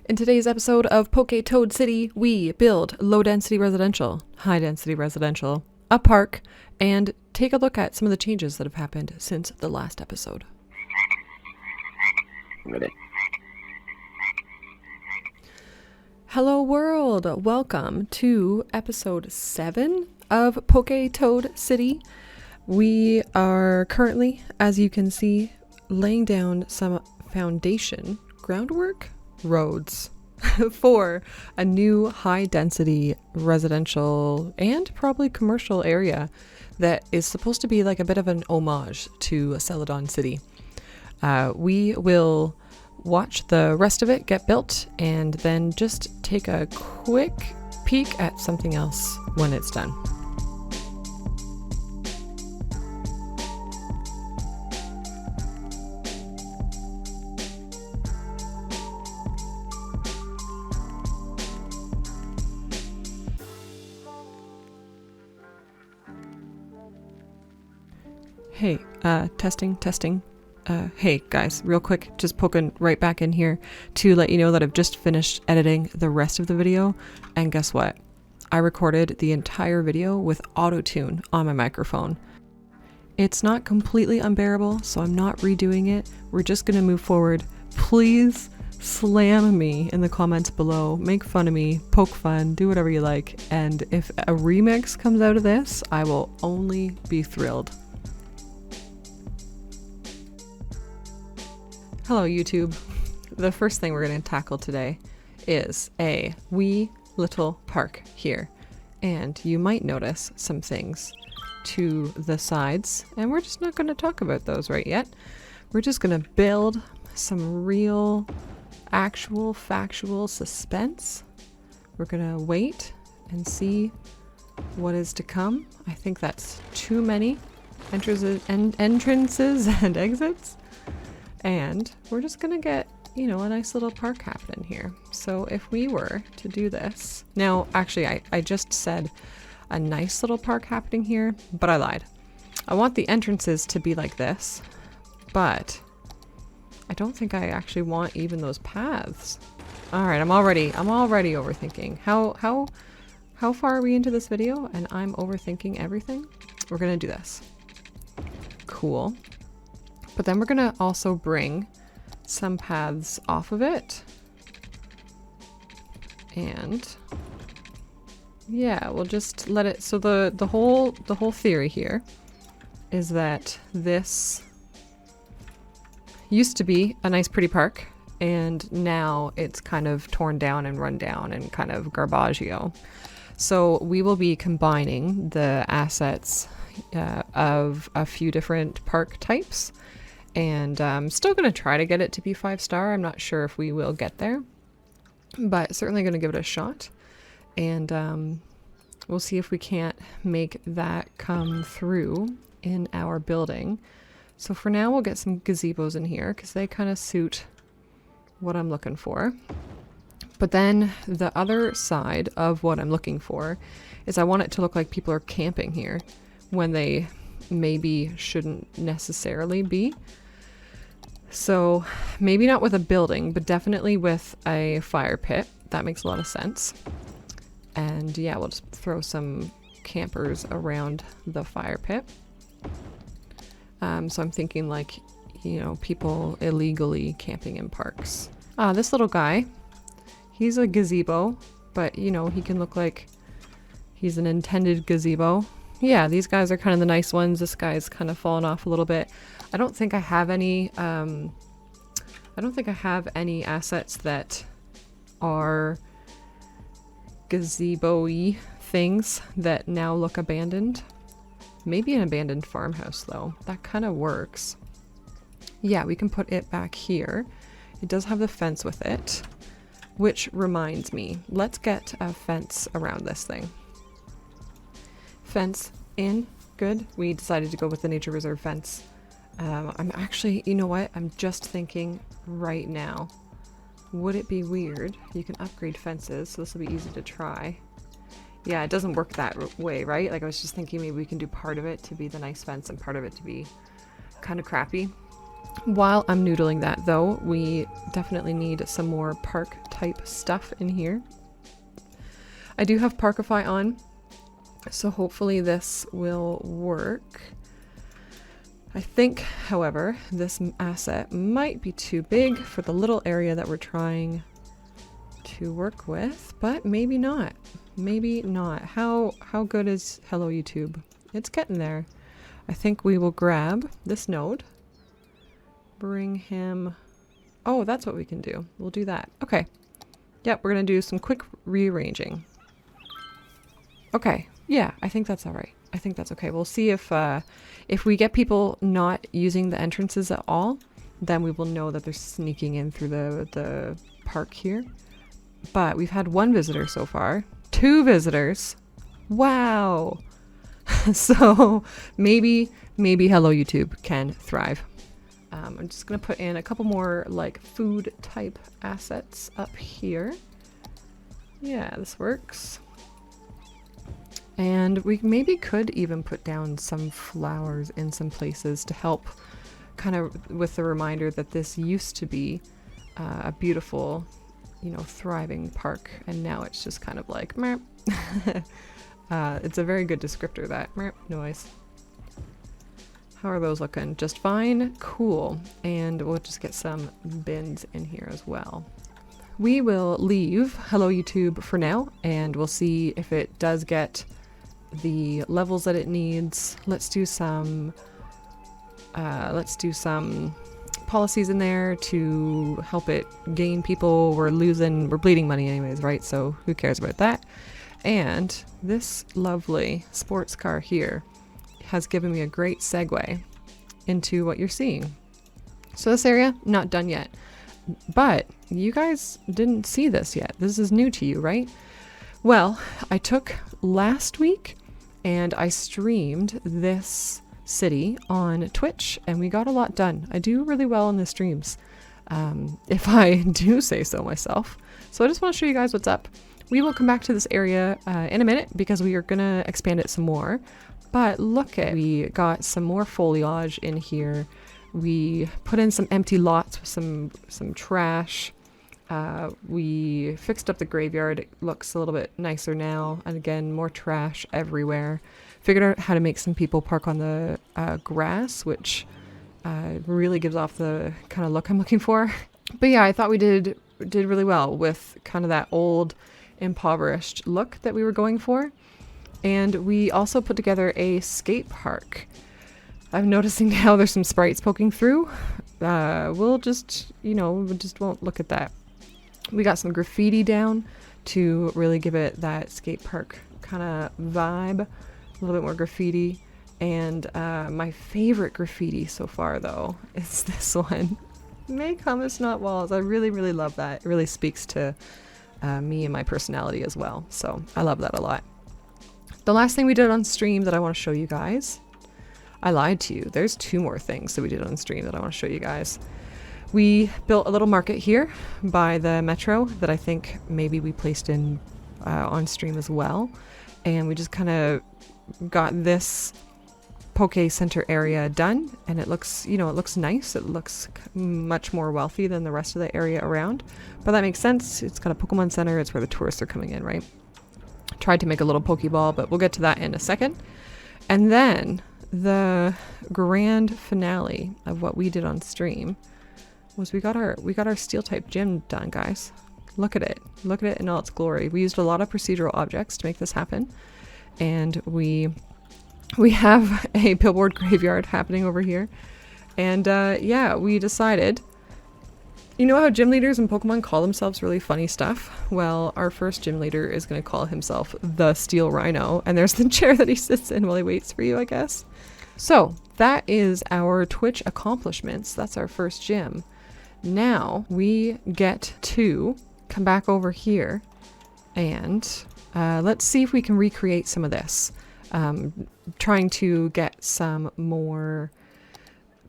In today's episode of PokéToad City, we build low-density residential, high-density residential, a park, and take a look at some of the changes that have happened since the last episode. Hello world! Welcome to episode 7 of PokéToad City. We are currently, as you can see, laying down some foundation groundwork roads for a new high-density residential and probably commercial area that is supposed to be like a bit of an homage to Celadon City. We will watch the rest of it get built and then just take a quick peek at something else when it's done. Hey, testing. Hey guys, real quick, just poking right back in here to let you know that I've just finished editing the rest of the video, and guess what? I recorded the entire video with auto-tune on my microphone. It's not completely unbearable, so I'm not redoing it. We're just gonna move forward. Please slam me in the comments below, make fun of me, poke fun, do whatever you like, and if a remix comes out of this, I will only be thrilled. Hello YouTube. The first thing we're going to tackle today is a wee little park here, and you might notice some things to the sides, and we're just not going to talk about those right yet. We're just going to build some real actual factual suspense. We're going to wait and see what is to come. I think that's too many entrances and exits. And we're just gonna get, you know, a nice little park happening here. So if we were to do this, now actually I just said a nice little park happening here, but I lied. I want the entrances to be like this, but I don't think I actually want even those paths. All right, I'm already overthinking. How far are we into this video and I'm overthinking everything? We're gonna do this. Cool. But then we're gonna also bring some paths off of it. And yeah, we'll just let it, so the whole theory here is that this used to be a nice pretty park, and now it's kind of torn down and run down and kind of garbaggio. So we will be combining the assets of a few different park types. And I'm still going to try to get it to be 5-star. I'm not sure if we will get there, but certainly going to give it a shot. And we'll see if we can't make that come through in our building. So for now, we'll get some gazebos in here because they kind of suit what I'm looking for. But then the other side of what I'm looking for is I want it to look like people are camping here when they maybe shouldn't necessarily be. So maybe not with a building, but definitely with a fire pit. That makes a lot of sense. And yeah, we'll just throw some campers around the fire pit. So I'm thinking like, you know, people illegally camping in parks. This little guy, he's a gazebo, but you know, he can look like he's an intended gazebo. Yeah, these guys are kind of the nice ones. This guy's kind of fallen off a little bit. I don't think I have any assets that are gazebo-y things that now look abandoned. Maybe an abandoned farmhouse though. That kind of works. Yeah, we can put it back here. It does have the fence with it, which reminds me, let's get a fence around this thing. Fence in. Good. We decided to go with the nature reserve fence. I'm actually, you know what? I'm just thinking right now. Would it be weird? You can upgrade fences, so this will be easy to try. Yeah, it doesn't work that way, right? Like I was just thinking maybe we can do part of it to be the nice fence and part of it to be kind of crappy. While I'm noodling that though, we definitely need some more park type stuff in here. I do have Parkify on, so hopefully this will work. I think, however, this asset might be too big for the little area that we're trying to work with, but maybe not. Maybe not. How good is Hello YouTube? It's getting there. I think we will grab this node, bring him... Oh, that's what we can do. We'll do that. Okay. Yep, we're gonna do some quick rearranging. Okay. Yeah, I think that's all right. I think that's okay. We'll see if we get people not using the entrances at all, then we will know that they're sneaking in through the park here. But we've had 1 visitor so far. 2 visitors. Wow. So maybe Hello YouTube can thrive. I'm just gonna put in a couple more like food type assets up here. Yeah, this works. And we maybe could even put down some flowers in some places to help kind of with the reminder that this used to be a beautiful, you know, thriving park, and now it's just kind of like meh. It's a very good descriptor, that meh noise. How are those looking? Just fine? Cool. And we'll just get some bins in here as well. We will leave Hello YouTube for now, and we'll see if it does get the levels that it needs. Let's do some policies in there to help it gain people. We're bleeding money anyways, right? So who cares about that? And this lovely sports car here has given me a great segue into what you're seeing. So this area, not done yet, but you guys didn't see this yet. This is new to you, right? Well, I took last week and I streamed this city on Twitch, and we got a lot done. I do really well in the streams, if I do say so myself. So I just want to show you guys what's up. We will come back to this area in a minute because we are gonna expand it some more. But look at, we got some more foliage in here. We put in some empty lots with some trash. We fixed up the graveyard. It looks a little bit nicer now. And again, more trash everywhere. Figured out how to make some people park on the grass, which really gives off the kind of look I'm looking for. But yeah, I thought we did really well with kind of that old, impoverished look that we were going for. And we also put together a skate park. I'm noticing now there's some sprites poking through. We'll just, you know, we just won't look at that. We got some graffiti down to really give it that skate park kind of vibe. A little bit more graffiti. And my favorite graffiti so far, though, is this one. Make hummus, not walls. I really, really love that. It really speaks to me and my personality as well. So I love that a lot. The last thing we did on stream that I want to show you guys, I lied to you. There's 2 more things that we did on stream that I want to show you guys. We built a little market here by the metro that I think maybe we placed in on stream as well. And we just kind of got this Poke Center area done, and it looks, you know, it looks nice. It looks much more wealthy than the rest of the area around. But that makes sense. It's got a Pokemon Center. It's where the tourists are coming in, right? Tried to make a little Pokeball, but we'll get to that in a second. And then the grand finale of what we did on stream was we got our steel type gym done, guys. Look at it. Look at it in all its glory. We used a lot of procedural objects to make this happen. And we have a billboard graveyard happening over here. And yeah, we decided, you know how gym leaders in Pokemon call themselves really funny stuff? Well, our first gym leader is going to call himself the Steel Rhino, and there's the chair that he sits in while he waits for you, I guess. So that is our Twitch accomplishments. That's our first gym. Now we get to come back over here and let's see if we can recreate some of this. Trying to get some more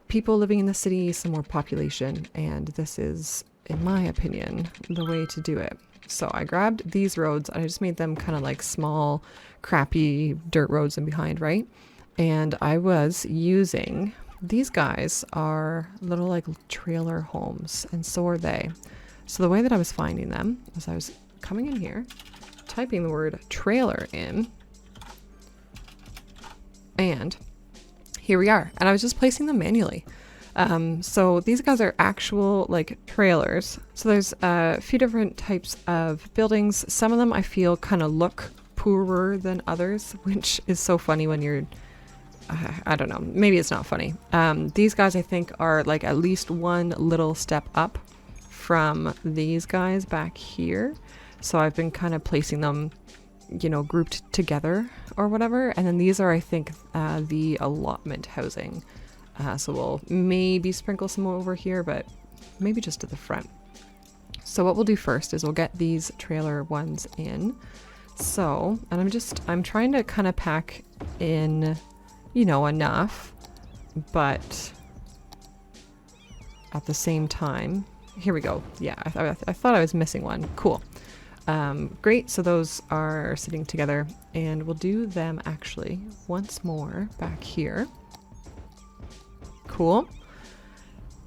people living in the city, some more population, and this is, in my opinion, the way to do it. So I grabbed these roads, I just made them kind of like small, crappy dirt roads in behind, right? And I was using these guys are little like trailer homes, and so are they. So the way that I was finding them was I was coming in here, typing the word trailer in, and here we are. And I was just placing them manually. So these guys are actual like trailers. So there's a few different types of buildings. Some of them I feel kind of look poorer than others, which is so funny when you're, I don't know, maybe it's not funny. These guys I think are like at least one little step up from these guys back here. So I've been kind of placing them, you know, grouped together or whatever. And then these are, I think, the allotment housing. So we'll maybe sprinkle some over here, but maybe just to the front. So what we'll do first is we'll get these trailer ones in. So, and I'm trying to kind of pack in, you know, enough, but at the same time, here we go. Yeah, I thought I was missing one. Cool. Great. So those are sitting together, and we'll do them actually once more back here. Cool.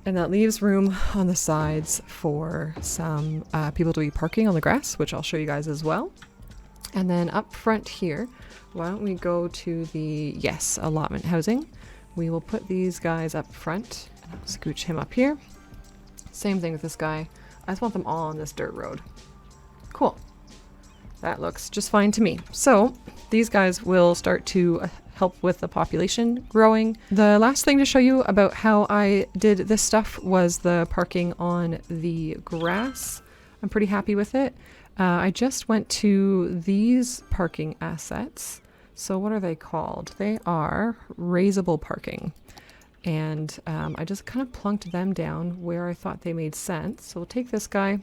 And that leaves room on the sides for some people to be parking on the grass, which I'll show you guys as well. And then up front here, why don't we go to the, yes, allotment housing. We will put these guys up front. And I'll scooch him up here. Same thing with this guy. I just want them all on this dirt road. Cool. That looks just fine to me. So these guys will start to help with the population growing. The last thing to show you about how I did this stuff was the parking on the grass. I'm pretty happy with it. I just went to these parking assets. So what are they called? They are raisable parking. And I just kind of plunked them down where I thought they made sense. So we'll take this guy,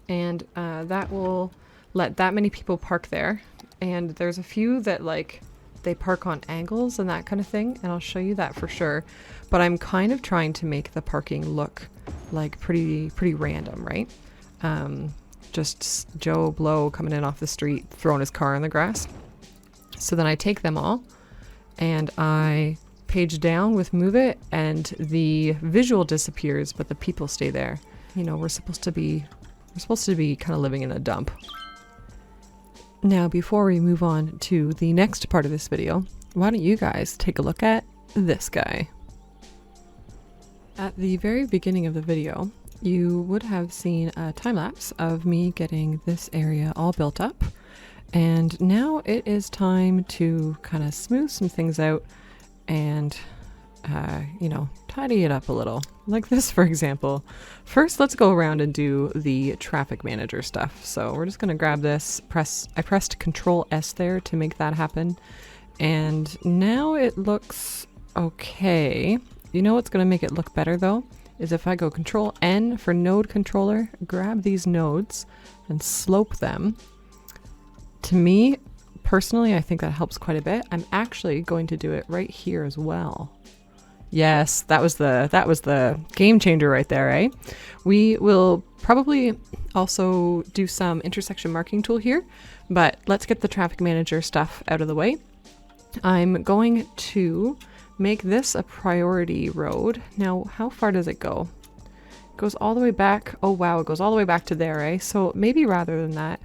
and that will let that many people park there. And there's a few that like they park on angles and that kind of thing, and I'll show you that for sure. But I'm kind of trying to make the parking look like pretty random, right? Just Joe Blow coming in off the street, throwing his car in the grass. So then I take them all and I page down with move it, and the visual disappears, but the people stay there. You know, we're supposed to be kind of living in a dump. Now, before we move on to the next part of this video, why don't you guys take a look at this guy? At the very beginning of the video, you would have seen a time lapse of me getting this area all built up. And now it is time to kind of smooth some things out and, you know, tidy it up a little. Like this, for example. First, let's go around and do the traffic manager stuff. So we're just going to grab this, I pressed Control S there to make that happen. And now it looks okay. You know what's going to make it look better though? Is if I go Control N for node controller, grab these nodes and slope them. To me, personally, I think that helps quite a bit. I'm actually going to do it right here as well. Yes, that was the game changer right there, eh? We will probably also do some intersection marking tool here, but let's get the traffic manager stuff out of the way. I'm going to make this a priority road. Now, how far does it go? It goes all the way back. Oh wow, it goes all the way back to there, eh? So maybe rather than that,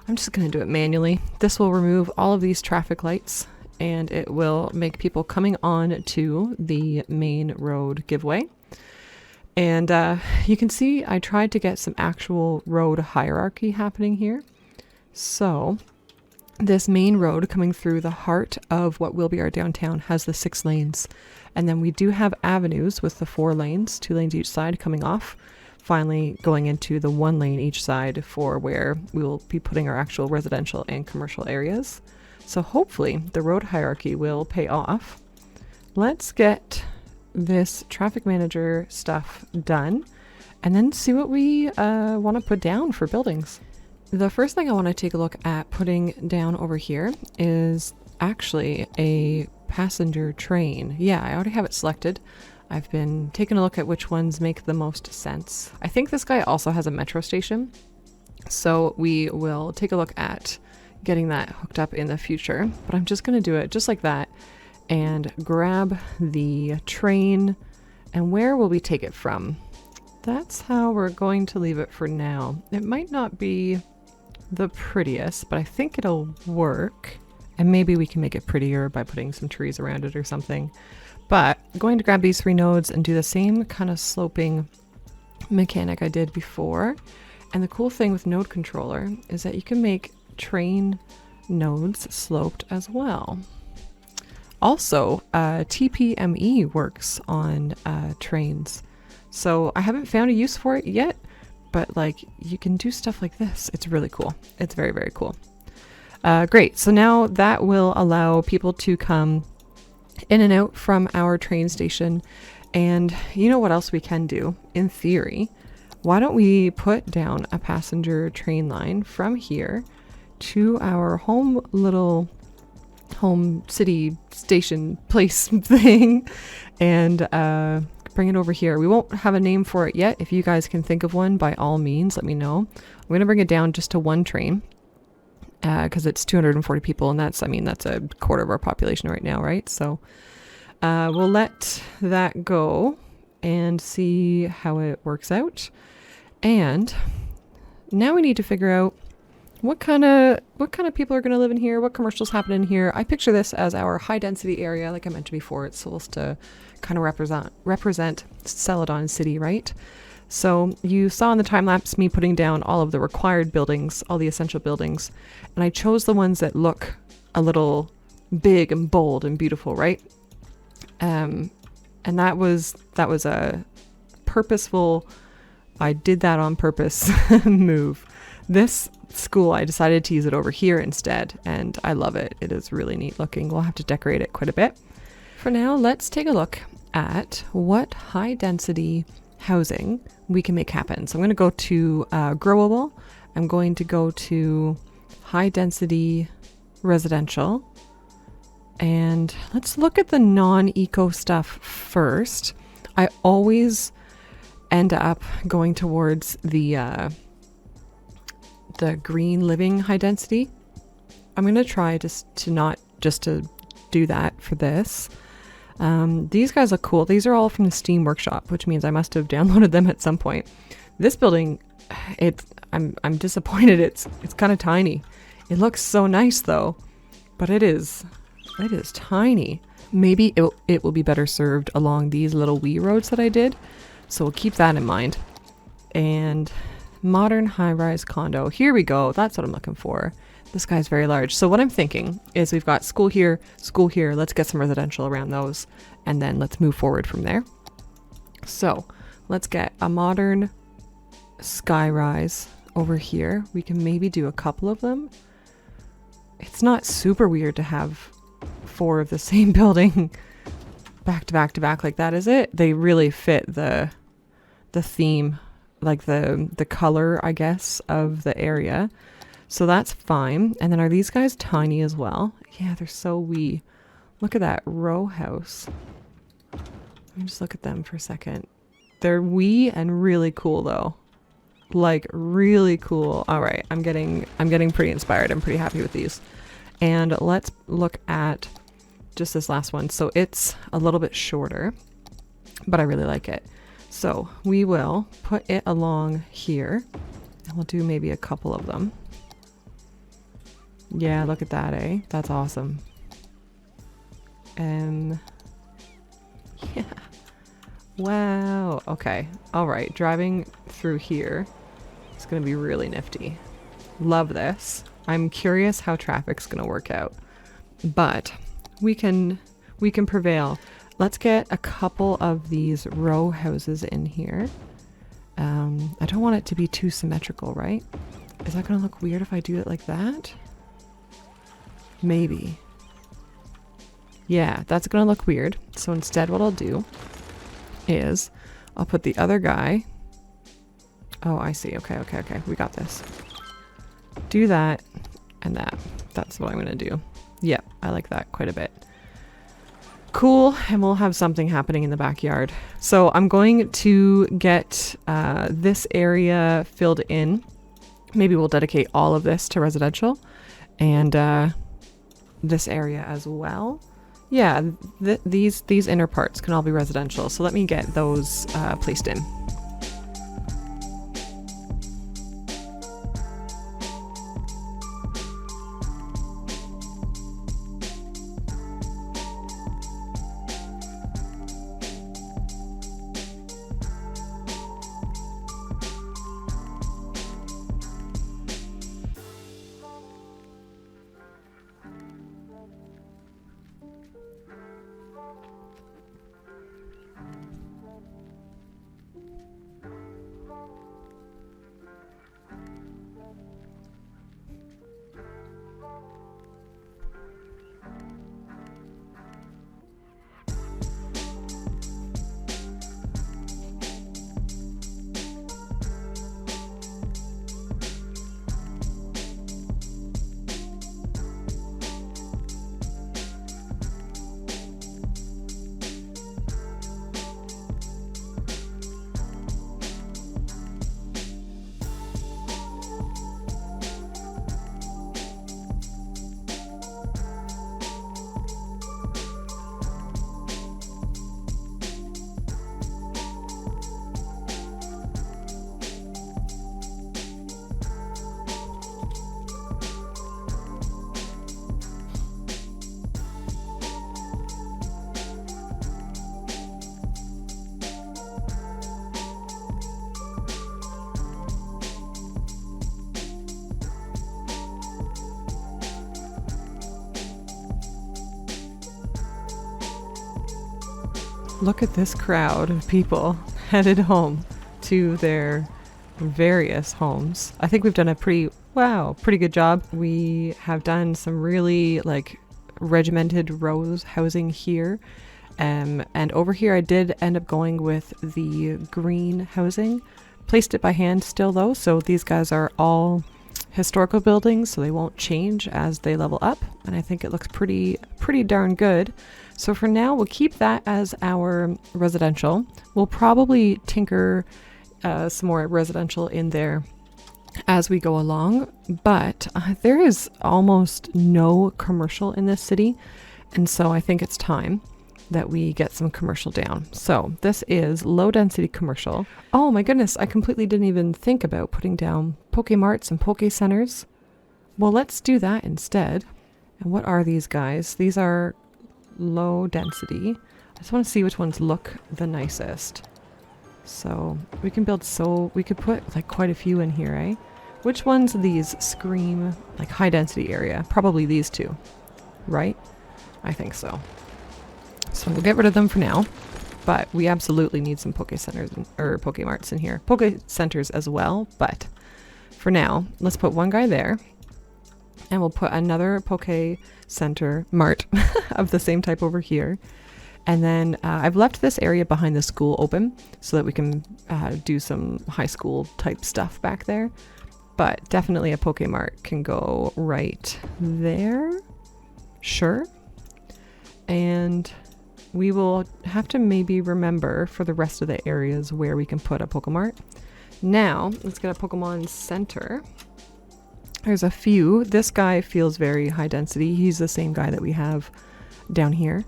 I'm just going to do it manually. This will remove all of these traffic lights, and it will make people coming on to the main road give way. And you can see I tried to get some actual road hierarchy happening here. So this main road coming through the heart of what will be our downtown has the 6 lanes. And then we do have avenues with the 4 lanes, 2 lanes each side coming off, finally going into the 1 lane each side for where we will be putting our actual residential and commercial areas. So hopefully the road hierarchy will pay off. Let's get this traffic manager stuff done and then see what we want to put down for buildings. The first thing I want to take a look at putting down over here is actually a passenger train. Yeah, I already have it selected. I've been taking a look at which ones make the most sense. I think this guy also has a metro station, so we will take a look at getting that hooked up in the future, but I'm just going to do it just like that. and grab the train. And where will we take it from? That's how we're going to leave it for now. It might not be the prettiest, but I think it'll work. And maybe we can make it prettier by putting some trees around it or something. But I'm going to grab these 3 nodes and do the same kind of sloping mechanic I did before. And the cool thing with node controller is that you can make train nodes sloped as well. Also, TPME works on trains. So I haven't found a use for it yet, but like you can do stuff like this. It's really cool. It's very, very cool. Great. So now that will allow people to come in and out from our train station. And you know what else we can do? In theory, why don't we put down a passenger train line from here to our little home city station place thing and bring it over here. We won't have a name for it yet. If you guys can think of one, by all means, let me know. I'm going to bring it down just to 1 train because it's 240 people, and that's a quarter of our population right now, right? So we'll let that go and see how it works out. And now we need to figure out what kind of people are going to live in here, what commercials happen in here. I picture this as our high density area. Like I mentioned before, it's supposed to kind of represent Celadon City, right? So you saw in the time lapse me putting down all of the required buildings, all the essential buildings, and I chose the ones that look a little big and bold and beautiful, right? And that was a purposeful, I did that on purpose move. This school, I decided to use it over here instead, and I love it. It is really neat looking. We'll have to decorate it quite a bit. For now, let's take a look at what high density housing we can make happen. So I'm going to go to growable. I'm going to go to high density residential, and let's look at the non-eco stuff first. I always end up going towards the green living high density. I'm going to try to not do that for this. These guys look cool. These are all from the Steam Workshop, which means I must have downloaded them at some point. This building, I'm disappointed. It's kind of tiny. It looks so nice though, but it is tiny. Maybe it will be better served along these little wee roads that I did. So we'll keep that in mind. And modern high-rise condo. Here we go. That's what I'm looking for. This guy's very large. So what I'm thinking is we've got school here. Let's get some residential around those, and then let's move forward from there. So let's get a modern skyrise over here. We can maybe do a couple of them. It's not super weird to have 4 of the same building back to back to back like that, is it? They really fit the theme, like the color, I guess, of the area. So that's fine. And then are these guys tiny as well? Yeah, they're so wee. Look at that row house. Let me just look at them for a second. They're wee and really cool though. Like really cool. All right, I'm getting pretty inspired. I'm pretty happy with these. And let's look at just this last one. So it's a little bit shorter, but I really like it. So we will put it along here, and we'll do maybe a couple of them. Yeah, look at that, eh? That's awesome. And yeah. Wow. Okay. All right. Driving through here, it's going to be really nifty. Love this. I'm curious how traffic's going to work out, but we can prevail. Let's get a couple of these row houses in here. I don't want it to be too symmetrical, right? Is that going to look weird if I do it like that? Maybe. Yeah, that's going to look weird. So instead what I'll do is I'll put the other guy. Oh, I see. Okay. We got this. Do that and that. That's what I'm going to do. Yep, I like that quite a bit. Cool, and we'll have something happening in the backyard. So I'm going to get this area filled in. Maybe we'll dedicate all of this to residential and this area as well. Yeah, these inner parts can all be residential. So let me get those placed in. Look at this crowd of people headed home to their various homes. I think we've done a pretty good job. We have done some really like regimented rows housing here. And over here I did end up going with the green housing. Placed it by hand still though, so these guys are all historical buildings, so they won't change as they level up, and I think it looks pretty darn good. So for now we'll keep that as our residential. We'll probably tinker some more residential in there as we go along, but there is almost no commercial in this city, and so I think it's time that we get some commercial down. So this is low density commercial. Oh my goodness, I completely didn't even think about putting down Pokemarts and Poke Centers. Well, let's do that instead. And what are these guys? These are low density. I just want to see which ones look the nicest. So we can we could put like quite a few in here, eh? Which ones of these scream like high density area? Probably these two, right? I think so. So we'll get rid of them for now, but we absolutely need some Poke Centers or Pokemarts in here. Poke Centers as well, but for now, let's put one guy there, and we'll put another Poke Center Mart of the same type over here. And then I've left this area behind the school open so that we can do some high school type stuff back there. But definitely a Pokemart can go right there. Sure. And we will have to maybe remember for the rest of the areas where we can put a Pokemart. Now, let's get a Pokemon Center. There's a few. This guy feels very high density. He's the same guy that we have down here.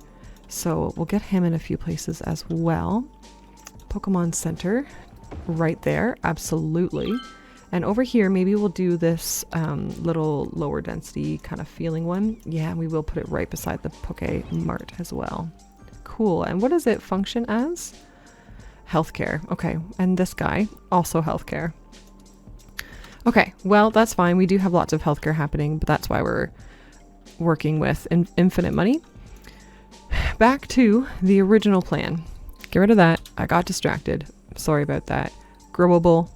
So we'll get him in a few places as well. Pokemon Center right there. Absolutely. And over here, maybe we'll do this little lower density kind of feeling one. Yeah, we will put it right beside the Pokemart as well. Cool. And what does it function as? Healthcare. Okay. And this guy, also healthcare. Okay. Well, that's fine. We do have lots of healthcare happening, but that's why we're working with infinite money. Back to the original plan. Get rid of that. I got distracted. Sorry about that. Growable.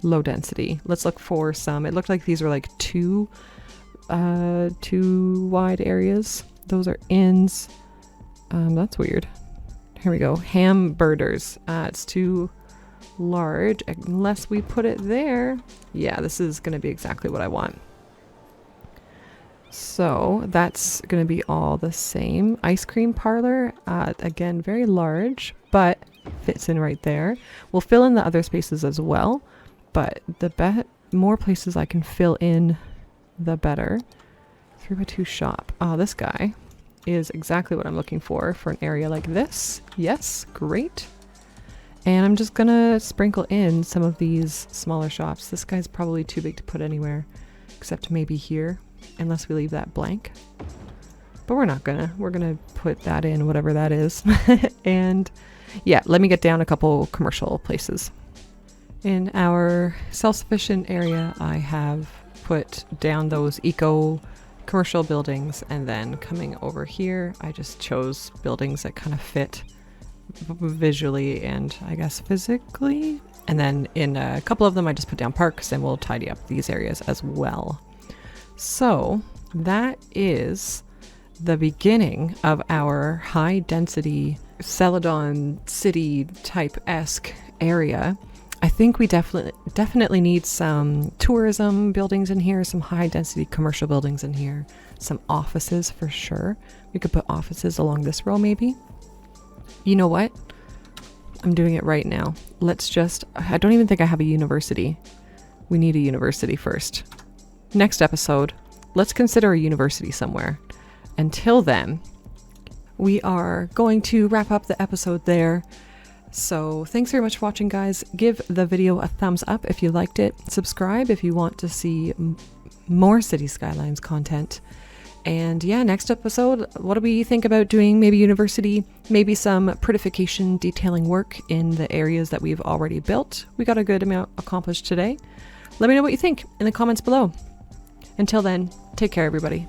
Low density. Let's look for some. It looked like these were like two wide areas. Those are inns. That's weird. Here we go. Hamburgers. It's too large unless we put it there. Yeah, this is going to be exactly what I want. So that's going to be all the same. Ice cream parlor. Again, very large, but fits in right there. We'll fill in the other spaces as well, but the more places I can fill in, the better. 3x2 shop. Oh, this guy. is exactly what I'm looking for an area like this. Yes, great. And I'm just gonna sprinkle in some of these smaller shops. This guy's probably too big to put anywhere, except maybe here, unless we leave that blank. But we're not gonna. We're gonna put that in, whatever that is. And yeah, let me get down a couple commercial places. In our self-sufficient area, I have put down those eco commercial buildings, and then coming over here, I just chose buildings that kind of fit visually and I guess physically. And then in a couple of them, I just put down parks, and we'll tidy up these areas as well. So that is the beginning of our high density Celadon city type-esque area. I think we definitely need some tourism buildings in here, some high density commercial buildings in here, some offices for sure. We could put offices along this row maybe. You know what? I'm doing it right now. I don't even think I have a university. We need a university first. Next episode, let's consider a university somewhere. Until then, we are going to wrap up the episode there. So thanks very much for watching, guys. Give the video a thumbs up if you liked it. Subscribe if you want to see more City Skylines content. And yeah, next episode, what do we think about doing? Maybe university, maybe some prettification detailing work in the areas that we've already built. We got a good amount accomplished today. Let me know what you think in the comments below. Until then, take care, everybody.